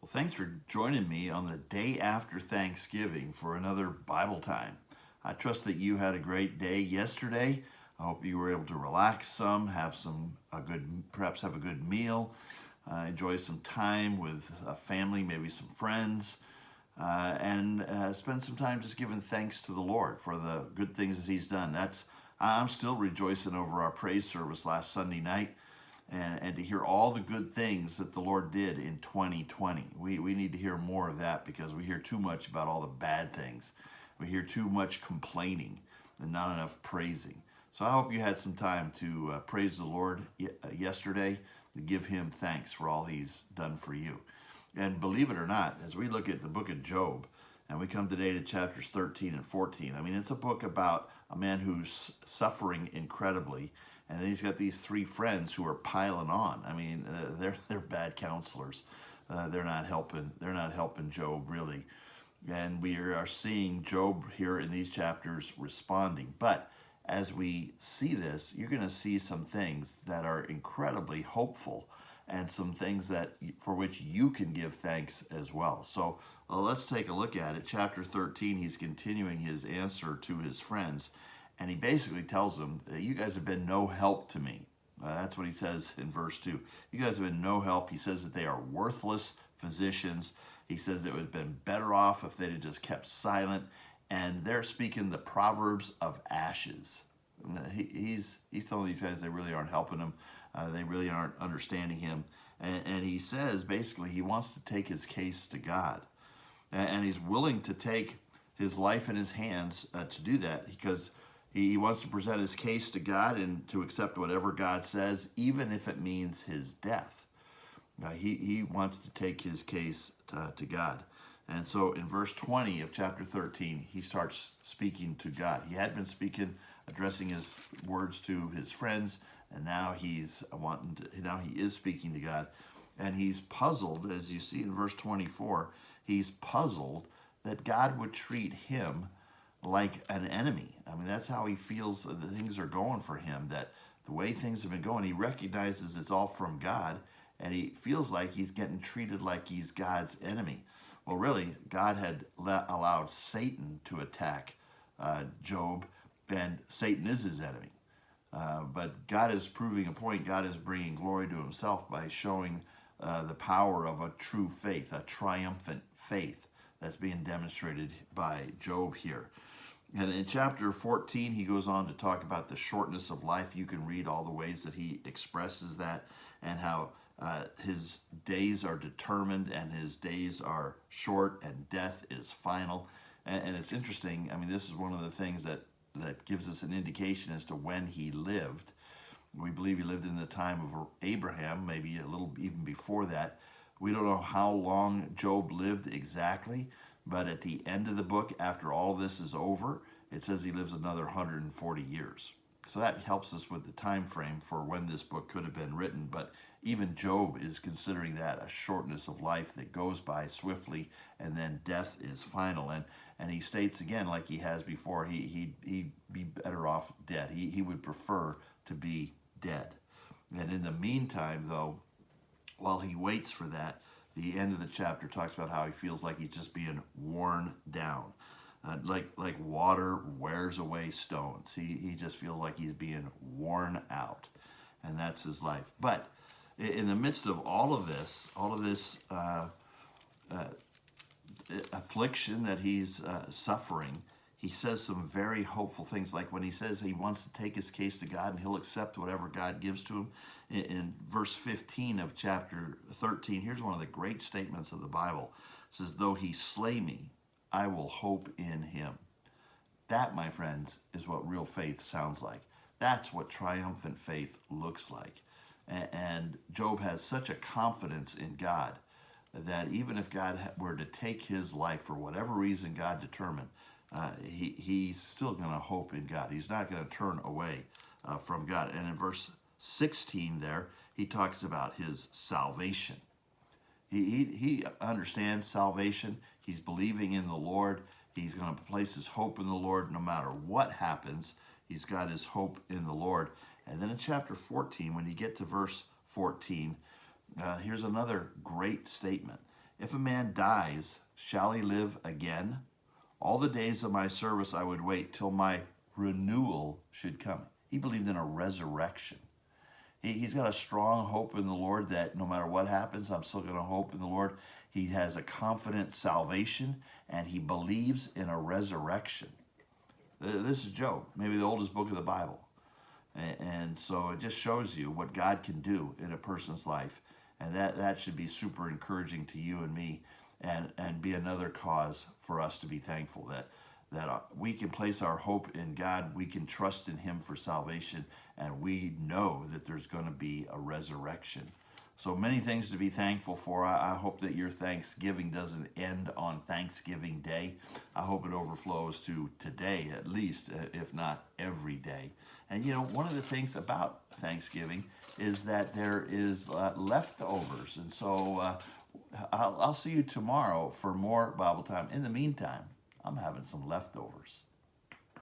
Well, thanks for joining me on the day after Thanksgiving for another Bible time. I trust that you had a great day yesterday. I hope you were able to relax some, perhaps have a good meal, enjoy some time with family, maybe some friends, and spend some time just giving thanks to the Lord for the good things that He's done. I'm still rejoicing over our praise service last Sunday night and to hear all the good things that the Lord did in 2020. We need to hear more of that because we hear too much about all the bad things. We hear too much complaining and not enough praising. So I hope you had some time to praise the Lord yesterday, to give Him thanks for all He's done for you. And believe it or not, as we look at the book of Job, and we come today to chapters 13 and 14, I mean, it's a book about a man who's suffering incredibly, and then he's got these three friends who are piling on. I mean, they're bad counselors. They're not helping. They're not helping Job really, and we are seeing Job here in these chapters responding. But as we see this, you're going to see some things that are incredibly hopeful, and some things that for which you can give thanks as well. So let's take a look at it. Chapter 13, he's continuing his answer to his friends. And he basically tells them, you guys have been no help to me. That's what he says in verse 2. You guys have been no help. He says that they are worthless physicians. He says it would have been better off if they'd have just kept silent. And they're speaking the proverbs of ashes. He's telling these guys they really aren't helping him. They really aren't understanding him. And he says, basically, he wants to take his case to God. And he's willing to take his life in his hands to do that because he wants to present his case to God and to accept whatever God says, even if it means his death. He wants to take his case to God. And so in verse 20 of chapter 13, he starts speaking to God. He had been speaking, addressing his words to his friends, and now he is speaking to God. And he's puzzled, as you see in verse 24, he's puzzled that God would treat him like an enemy. I mean, that's how he feels that things are going for him, that the way things have been going, he recognizes it's all from God, and he feels like he's getting treated like he's God's enemy. Well, really, God had allowed Satan to attack Job, and Satan is his enemy. But God is proving a point. God is bringing glory to himself by showing the power of a true faith, a triumphant faith that's being demonstrated by Job here. And in chapter 14, he goes on to talk about the shortness of life. You can read all the ways that he expresses that and how his days are determined and his days are short and death is final. And it's interesting. I mean, this is one of the things that gives us an indication as to when he lived. We believe he lived in the time of Abraham, maybe a little even before that. We don't know how long Job lived exactly, but at the end of the book, after all this is over, it says he lives another 140 years. So that helps us with the time frame for when this book could have been written. But even Job is considering that a shortness of life that goes by swiftly, and then death is final. And he states again, like he has before, he'd be better off dead. He would prefer to be dead. And in the meantime, though, while he waits for that, the end of the chapter talks about how he feels like he's just being worn down. Like water wears away stones. He just feels like he's being worn out. And that's his life. But in the midst of all of this affliction that he's suffering, he says some very hopeful things, like when he says he wants to take his case to God and he'll accept whatever God gives to him. In verse 15 of chapter 13, here's one of the great statements of the Bible. It says, though he slay me, I will hope in him. That, my friends, is what real faith sounds like. That's what triumphant faith looks like. And Job has such a confidence in God that even if God were to take his life for whatever reason God determined, he's still going to hope in God. He's not going to turn away from God. And in verse 16 there, he talks about his salvation. He understands salvation. He's believing in the Lord. He's going to place his hope in the Lord no matter what happens. He's got his hope in the Lord. And then in chapter 14, when you get to verse 14, here's another great statement. If a man dies, shall he live again? All the days of my service I would wait till my renewal should come. He believed in a resurrection. He's got a strong hope in the Lord that no matter what happens, I'm still going to hope in the Lord. He has a confident salvation, and he believes in a resurrection. This is Job, maybe the oldest book of the Bible. And so it just shows you what God can do in a person's life. And that should be super encouraging to you and me, and be another cause for us to be thankful that we can place our hope in God, we can trust in him for salvation, and we know that there's going to be a resurrection. So many things to be thankful for. I hope that your Thanksgiving doesn't end on Thanksgiving Day. I hope it overflows to today at least, if not every day. And you know, one of the things about Thanksgiving is that there is leftovers. And so I'll see you tomorrow for more Bible time. In the meantime, I'm having some leftovers.